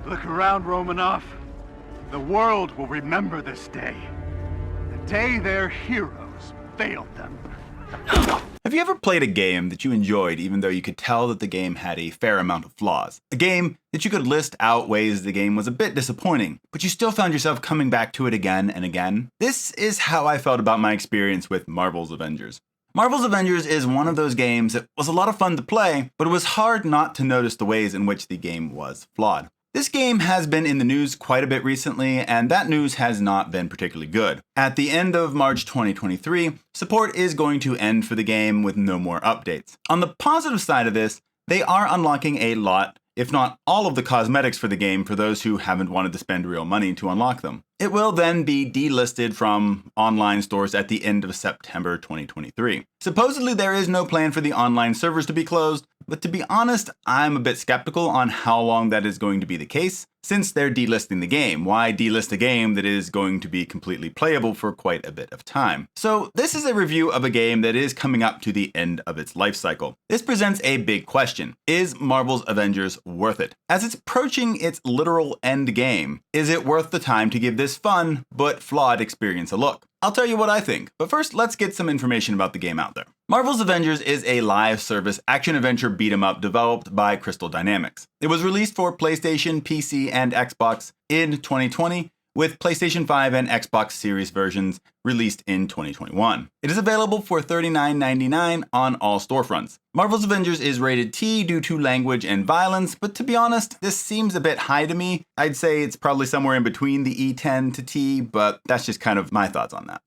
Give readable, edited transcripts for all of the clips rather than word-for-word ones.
Look around, Romanov. The world will remember this day. The day their heroes failed them. Have you ever played a game that you enjoyed even though you could tell that the game had a fair amount of flaws? A game that you could list out ways the game was a bit disappointing, but you still found yourself coming back to it again and again? This is how I felt about my experience with Marvel's Avengers. Marvel's Avengers is one of those games that was a lot of fun to play, but it was hard not to notice the ways in which the game was flawed. This game has been in the news quite a bit recently, and that news has not been particularly good. At the end of March 2023, support is going to end for the game with no more updates. On the positive side of this, they are unlocking a lot, if not all of the cosmetics for the game for those who haven't wanted to spend real money to unlock them. It will then be delisted from online stores at the end of September 2023. Supposedly there is no plan for the online servers to be closed, but to be honest, I'm a bit skeptical on how long that is going to be the case, since they're delisting the game. Why delist a game that is going to be completely playable for quite a bit of time? So this is a review of a game that is coming up to the end of its life cycle. This presents a big question. Is Marvel's Avengers worth it? As it's approaching its literal end game, is it worth the time to give this fun but flawed experience a look? I'll tell you what I think, but first let's get some information about the game out there. Marvel's Avengers is a live service action-adventure beat-em-up developed by Crystal Dynamics. It was released for PlayStation, PC, and Xbox in 2020, with PlayStation 5 and Xbox Series versions released in 2021. It is available for $39.99 on all storefronts. Marvel's Avengers is rated T due to language and violence, but to be honest, this seems a bit high to me. I'd say it's probably somewhere in between the E10 to T, but that's just kind of my thoughts on that.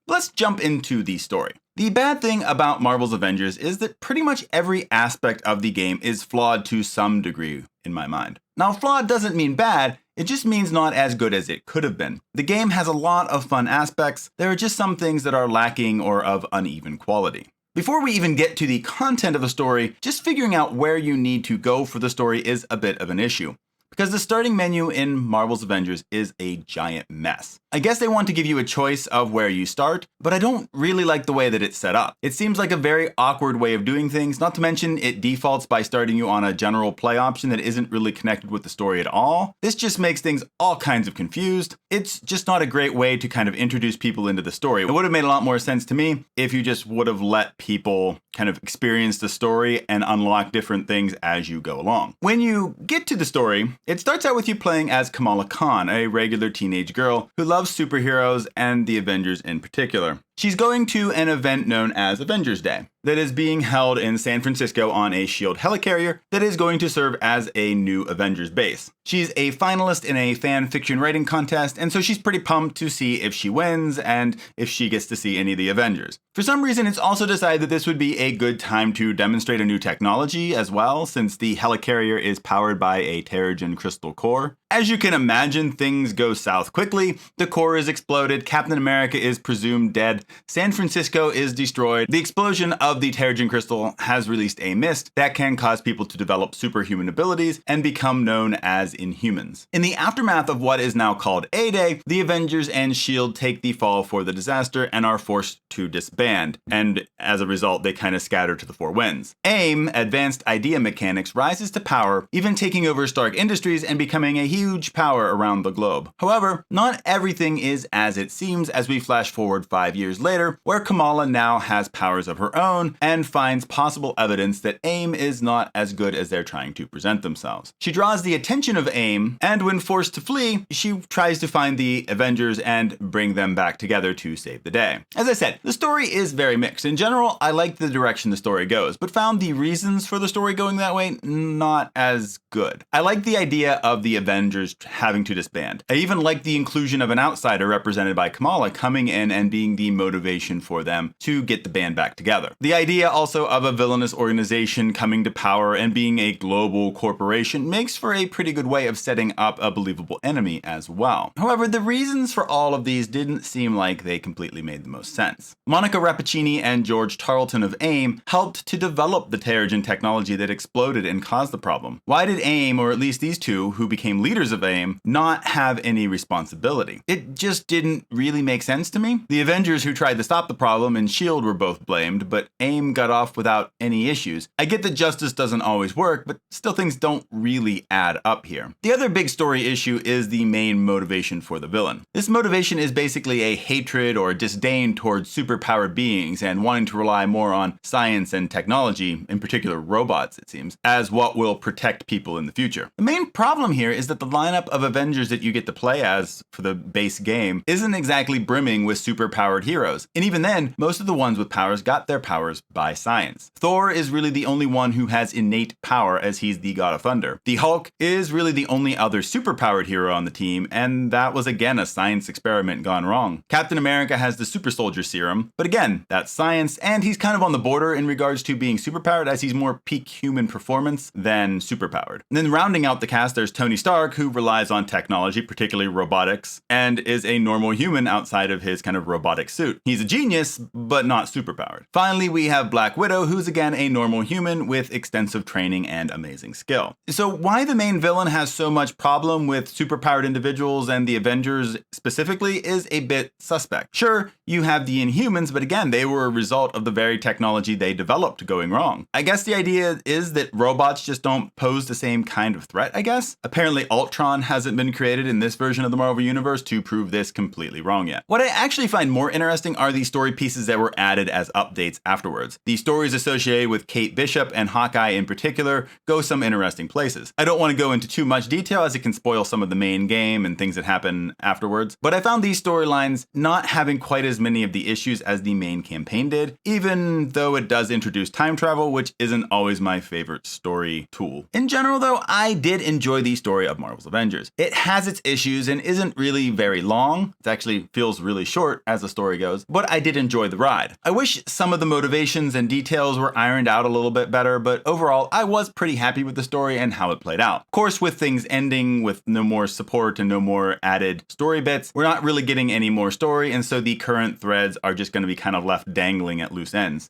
Let's jump into the story. The bad thing about Marvel's Avengers is that pretty much every aspect of the game is flawed to some degree in my mind. Now, flawed doesn't mean bad, it just means not as good as it could have been. The game has a lot of fun aspects, there are just some things that are lacking or of uneven quality. Before we even get to the content of the story, just figuring out where you need to go for the story is a bit of an issue, because the starting menu in Marvel's Avengers is a giant mess. I guess they want to give you a choice of where you start, but I don't really like the way that it's set up. It seems like a very awkward way of doing things, not to mention it defaults by starting you on a general play option that isn't really connected with the story at all. This just makes things all kinds of confused. It's just not a great way to kind of introduce people into the story. It would have made a lot more sense to me if you just would have let people kind of experience the story and unlock different things as you go along. When you get to the story, it starts out with you playing as Kamala Khan, a regular teenage girl who loves superheroes and the Avengers in particular. She's going to an event known as Avengers Day that is being held in San Francisco on a SHIELD helicarrier that is going to serve as a new Avengers base. She's a finalist in a fan fiction writing contest, and so she's pretty pumped to see if she wins and if she gets to see any of the Avengers. For some reason, it's also decided that this would be a good time to demonstrate a new technology as well, since the helicarrier is powered by a Terrigen crystal core. As you can imagine, things go south quickly. The core is exploded, Captain America is presumed dead, San Francisco is destroyed. The explosion of the Terrigen crystal has released a mist that can cause people to develop superhuman abilities and become known as Inhumans. In the aftermath of what is now called A-Day, the Avengers and S.H.I.E.L.D. take the fall for the disaster and are forced to disband, and as a result, they kind of scatter to the four winds. AIM, Advanced Idea Mechanics, rises to power, even taking over Stark Industries and becoming a huge power around the globe. However, not everything is as it seems as we flash forward 5 years later, where Kamala now has powers of her own and finds possible evidence that AIM is not as good as they're trying to present themselves. She draws the attention of AIM, and when forced to flee, she tries to find the Avengers and bring them back together to save the day. As I said, the story is very mixed. In general, I like the direction the story goes, but found the reasons for the story going that way not as good. I like the idea of the Avengers having to disband. I even like the inclusion of an outsider represented by Kamala coming in and being the motivation for them to get the band back together. The idea also of a villainous organization coming to power and being a global corporation makes for a pretty good way of setting up a believable enemy as well. However, the reasons for all of these didn't seem like they completely made the most sense. Monica Rappaccini and George Tarleton of AIM helped to develop the Terrigen technology that exploded and caused the problem. Why did AIM, or at least these two who became leaders of AIM, not have any responsibility? It just didn't really make sense to me. The Avengers who tried to stop the problem and S.H.I.E.L.D. were both blamed, but AIM got off without any issues. I get that justice doesn't always work, but still things don't really add up here. The other big story issue is the main motivation for the villain. This motivation is basically a hatred or disdain towards superpowered beings and wanting to rely more on science and technology, in particular robots, it seems, as what will protect people in the future. The main problem here is that the lineup of Avengers that you get to play as for the base game isn't exactly brimming with superpowered heroes. And even then, most of the ones with powers got their powers by science. Thor is really the only one who has innate power, as he's the god of thunder. The Hulk is really the only other superpowered hero on the team, and that was again a science experiment gone wrong. Captain America has the super soldier serum, but again, that's science, and he's kind of on the border in regards to being superpowered, as he's more peak human performance than superpowered. And then rounding out the cast, there's Tony Stark, who relies on technology, particularly robotics, and is a normal human outside of his kind of robotic suit. He's a genius, but not superpowered. Finally, we have Black Widow, who's again a normal human with extensive training and amazing skill. So why the main villain has so much problem with superpowered individuals and the Avengers specifically is a bit suspect. Sure, you have the Inhumans, but again, they were a result of the very technology they developed going wrong. I guess the idea is that robots just don't pose the same kind of threat, I guess. Apparently Ultron hasn't been created in this version of the Marvel Universe to prove this completely wrong yet. What I actually find more interesting are these story pieces that were added as updates afterwards. The stories associated with Kate Bishop and Hawkeye in particular go some interesting places. I don't want to go into too much detail as it can spoil some of the main game and things that happen afterwards, but I found these storylines not having quite as many of the issues as the main campaign did, even though it does introduce time travel, which isn't always my favorite story tool. In general though, I did enjoy the story of Marvel's Avengers. It has its issues and isn't really very long. It actually feels really short as the story goes, but I did enjoy the ride. I wish some of the motivations and details were ironed out a little bit better, but overall, I was pretty happy with the story and how it played out. Of course, with things ending with no more support and no more added story bits, we're not really getting any more story, and so the current threads are just going to be kind of left dangling at loose ends.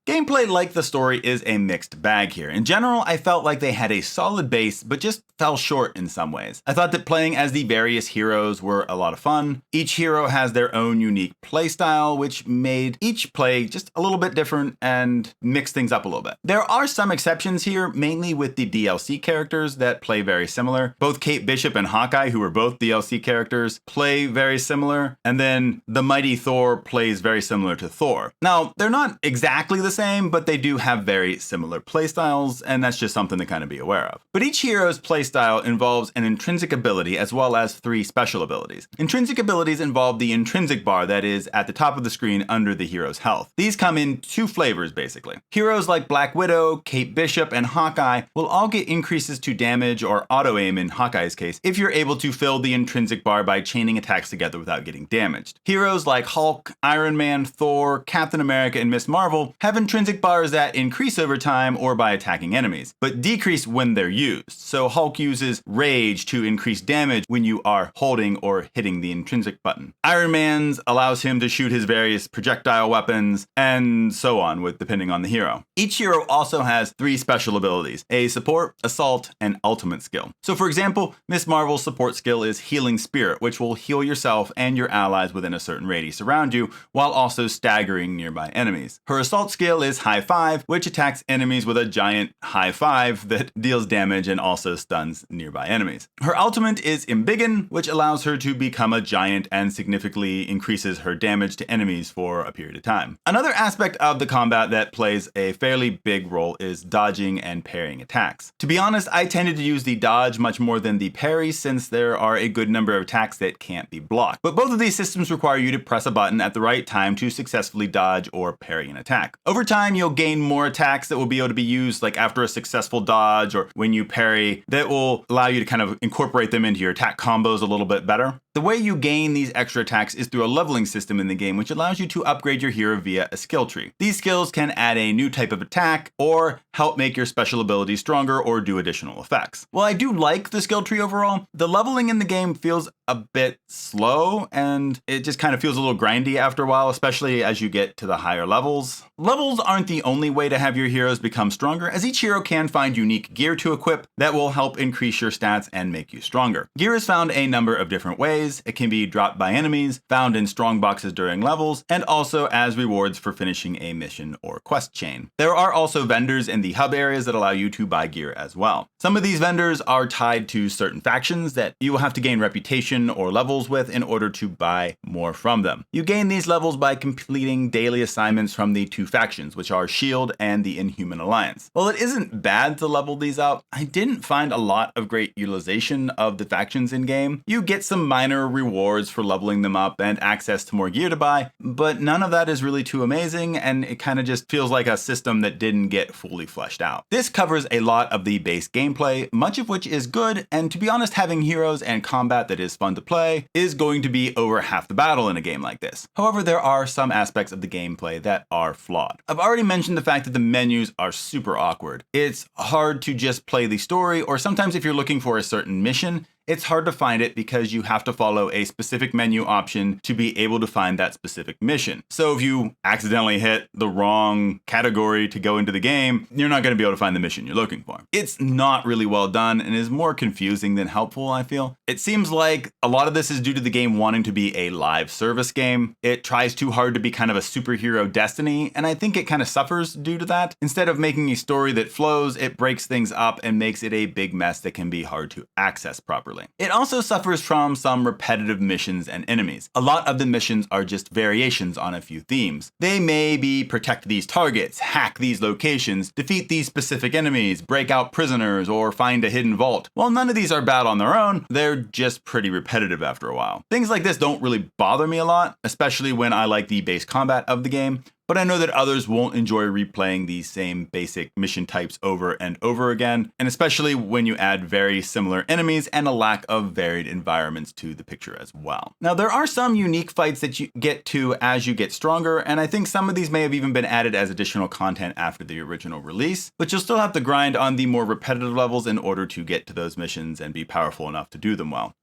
Gameplay, like the story, is a mixed bag here. In general, I felt like they had a solid base, but just fell short in some ways. I thought that playing as the various heroes were a lot of fun. Each hero has their own unique playstyle, which made each play just a little bit different and mix things up a little bit. There are some exceptions here, mainly with the DLC characters that play very similar. Both Kate Bishop and Hawkeye, who are both DLC characters, play very similar, and then the mighty Thor plays very similar to Thor. Now, they're not exactly the same, but they do have very similar playstyles, and that's just something to kind of be aware of. But each hero's playstyle involves an intrinsic ability as well as 3 special abilities. Intrinsic abilities involve the intrinsic bar that is at the top of the screen under the hero's health. These come in 2 flavors, basically. Heroes like Black Widow, Kate Bishop, and Hawkeye will all get increases to damage or auto-aim in Hawkeye's case if you're able to fill the intrinsic bar by chaining attacks together without getting damaged. Heroes like Hulk, Iron Man, Thor, Captain America, and Ms. Marvel have intrinsic bars that increase over time or by attacking enemies, but decrease when they're used. So Hulk uses Rage to increase damage when you are holding or hitting the intrinsic button. Iron Man's allows him to shoot his various projectile weapons, and so on, with depending on the hero. Each hero also has 3 special abilities: a support, assault, and ultimate skill. So for example, Ms. Marvel's support skill is Healing Spirit, which will heal yourself and your allies within a certain radius around you, while also staggering nearby enemies. Her assault skill is High Five, which attacks enemies with a giant high five that deals damage and also stuns nearby enemies. Her ultimate is Embiggen, which allows her to become a giant and significantly increases her damage to enemies for a period of time. Another aspect of the combat that plays a fairly big role is dodging and parrying attacks. To be honest, I tended to use the dodge much more than the parry, since there are a good number of attacks that can't be blocked. But both of these systems require you to press a button at the right time to successfully dodge or parry an attack. Over time, you'll gain more attacks that will be able to be used like after a successful dodge or when you parry, that will allow you to kind of incorporate them into your attack combos a little bit better. The way you gain these extra attacks is through a leveling system in the game, which allows you to upgrade your hero via a skill tree. These skills can add a new type of attack or help make your special abilities stronger or do additional effects. While I do like the skill tree overall, the leveling in the game feels a bit slow, and it just kind of feels a little grindy after a while, especially as you get to the higher levels. Levels aren't the only way to have your heroes become stronger, as each hero can find unique gear to equip that will help increase your stats and make you stronger. Gear is found a number of different ways, giveaways, it can be dropped by enemies, found in strong boxes during levels, and also as rewards for finishing a mission or quest chain. There are also vendors in the hub areas that allow you to buy gear as well. Some of these vendors are tied to certain factions that you will have to gain reputation or levels with in order to buy more from them. You gain these levels by completing daily assignments from the two factions, which are Shield and the Inhuman Alliance. While it isn't bad to level these up, I didn't find a lot of great utilization of the factions in game. You get some minor rewards for leveling them up and access to more gear to buy, but none of that is really too amazing, and it kind of just feels like a system that didn't get fully fleshed out. This covers a lot of the base gameplay, much of which is good, and to be honest, having heroes and combat that is fun to play is going to be over half the battle in a game like this. However, there are some aspects of the gameplay that are flawed. I've already mentioned the fact that the menus are super awkward. It's hard to just play the story, or sometimes if you're looking for a certain mission, it's hard to find it because you have to follow a specific menu option to be able to find that specific mission. So if you accidentally hit the wrong category to go into the game, you're not going to be able to find the mission you're looking for. It's not really well done and is more confusing than helpful, I feel. It seems like a lot of this is due to the game wanting to be a live service game. It tries too hard to be kind of a superhero Destiny, and I think it kind of suffers due to that. Instead of making a story that flows, it breaks things up and makes it a big mess that can be hard to access properly. It also suffers from some repetitive missions and enemies. A lot of the missions are just variations on a few themes. They may be protect these targets, hack these locations, defeat these specific enemies, break out prisoners, or find a hidden vault. While none of these are bad on their own, they're just pretty repetitive after a while. Things like this don't really bother me a lot, especially when I like the base combat of the game, but I know that others won't enjoy replaying these same basic mission types over and over again, and especially when you add very similar enemies and a lack of varied environments to the picture as well. Now, there are some unique fights that you get to as you get stronger, and I think some of these may have even been added as additional content after the original release, but you'll still have to grind on the more repetitive levels in order to get to those missions and be powerful enough to do them well.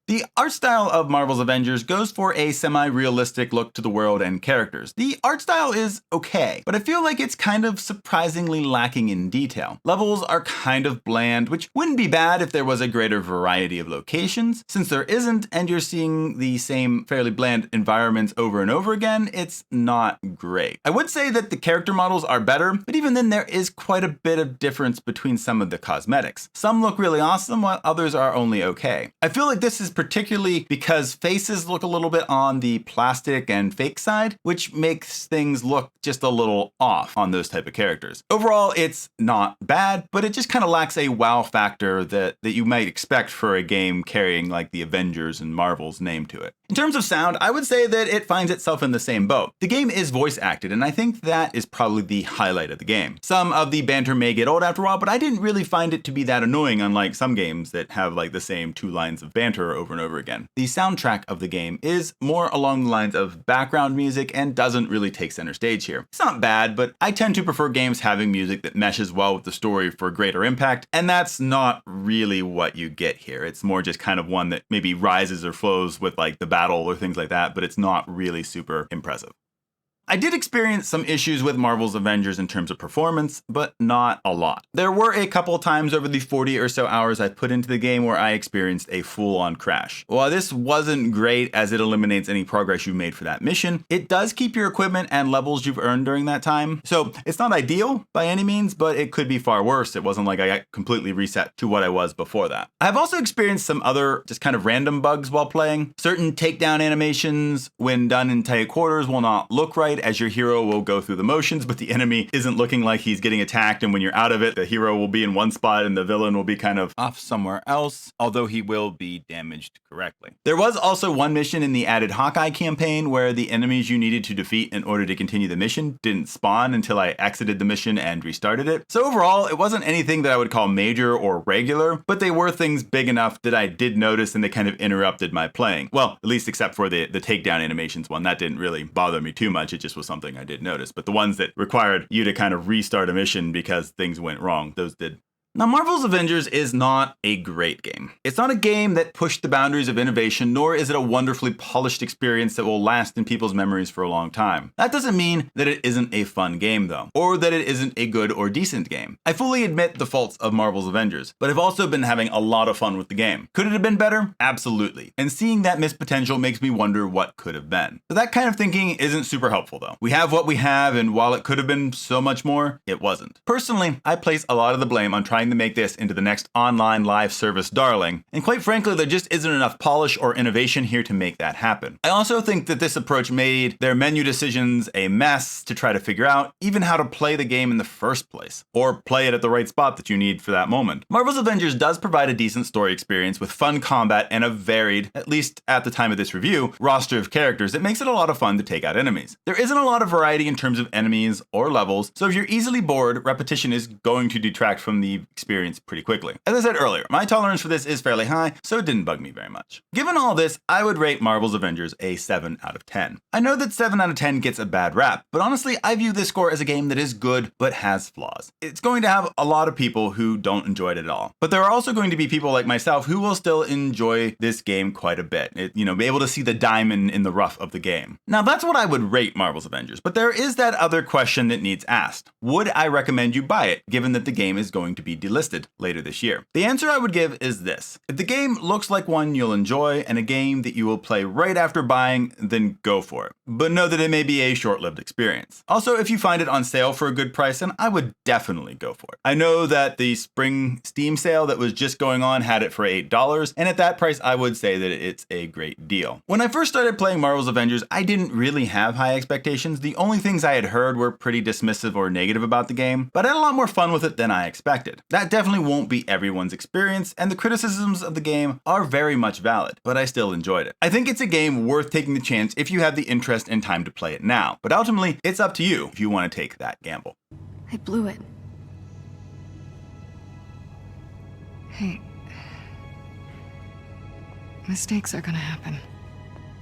The art style of Marvel's Avengers goes for a semi-realistic look to the world and characters. The art style is okay, but I feel like it's kind of surprisingly lacking in detail. Levels are kind of bland, which wouldn't be bad if there was a greater variety of locations. Since there isn't, and you're seeing the same fairly bland environments over and over again, it's not great. I would say that the character models are better, but even then there is quite a bit of difference between some of the cosmetics. Some look really awesome, while others are only okay. I feel like this is particularly because faces look a little bit on the plastic and fake side, which makes things look just a little off on those type of characters. Overall, it's not bad, but it just kind of lacks a wow factor that you might expect for a game carrying like the Avengers and Marvel's name to it. In terms of sound, I would say that it finds itself in the same boat. The game is voice acted, and I think that is probably the highlight of the game. Some of the banter may get old after a while, but I didn't really find it to be that annoying, unlike some games that have like the same two lines of banter over and over again. The soundtrack of the game is more along the lines of background music and doesn't really take center stage here. It's not bad, but I tend to prefer games having music that meshes well with the story for greater impact, and that's not really what you get here. It's more just kind of one that maybe rises or flows with like the battle or things like that, but it's not really super impressive. I did experience some issues with Marvel's Avengers in terms of performance, but not a lot. There were a couple times over the 40 or so hours I put into the game where I experienced a full-on crash. While this wasn't great as it eliminates any progress you made for that mission, it does keep your equipment and levels you've earned during that time. So it's not ideal by any means, but it could be far worse. It wasn't like I got completely reset to what I was before that. I've also experienced some other just kind of random bugs while playing. Certain takedown animations when done in tight quarters will not look right, as your hero will go through the motions, but the enemy isn't looking like he's getting attacked, and when you're out of it, the hero will be in one spot and the villain will be kind of off somewhere else, although he will be damaged correctly. There was also one mission in the added Hawkeye campaign where the enemies you needed to defeat in order to continue the mission didn't spawn until I exited the mission and restarted it. So overall, it wasn't anything that I would call major or regular, but they were things big enough that I did notice and they kind of interrupted my playing. Well, at least except for the takedown animations one. That didn't really bother me too much. It just was something I did notice. But the ones that required you to kind of restart a mission because things went wrong, those did. Now, Marvel's Avengers is not a great game. It's not a game that pushed the boundaries of innovation, nor is it a wonderfully polished experience that will last in people's memories for a long time. That doesn't mean that it isn't a fun game, though, or that it isn't a good or decent game. I fully admit the faults of Marvel's Avengers, but I've also been having a lot of fun with the game. Could it have been better? Absolutely. And seeing that missed potential makes me wonder what could have been. But that kind of thinking isn't super helpful, though. We have what we have, and while it could have been so much more, it wasn't. Personally, I place a lot of the blame on trying to make this into the next online live service darling, and quite frankly, there just isn't enough polish or innovation here to make that happen. I also think that this approach made their menu decisions a mess to try to figure out even how to play the game in the first place, or play it at the right spot that you need for that moment. Marvel's Avengers does provide a decent story experience with fun combat and a varied, at least at the time of this review, roster of characters that makes it a lot of fun to take out enemies. There isn't a lot of variety in terms of enemies or levels, so if you're easily bored, repetition is going to detract from the experience pretty quickly. As I said earlier, my tolerance for this is fairly high, so it didn't bug me very much. Given all this, I would rate Marvel's Avengers a 7 out of 10. I know that 7 out of 10 gets a bad rap, but honestly, I view this score as a game that is good, but has flaws. It's going to have a lot of people who don't enjoy it at all, but there are also going to be people like myself who will still enjoy this game quite a bit. Be able to see the diamond in the rough of the game. Now, that's what I would rate Marvel's Avengers, but there is that other question that needs asked. Would I recommend you buy it, given that the game is going to be delisted later this year? The answer I would give is this. If the game looks like one you'll enjoy and a game that you will play right after buying, then go for it. But know that it may be a short-lived experience. Also, if you find it on sale for a good price, then I would definitely go for it. I know that the spring Steam sale that was just going on had it for $8, and at that price, I would say that it's a great deal. When I first started playing Marvel's Avengers, I didn't really have high expectations. The only things I had heard were pretty dismissive or negative about the game, but I had a lot more fun with it than I expected. That definitely won't be everyone's experience, and the criticisms of the game are very much valid, but I still enjoyed it. I think it's a game worth taking the chance if you have the interest and time to play it now, but ultimately, it's up to you if you want to take that gamble. I blew it. Hey, mistakes are gonna happen.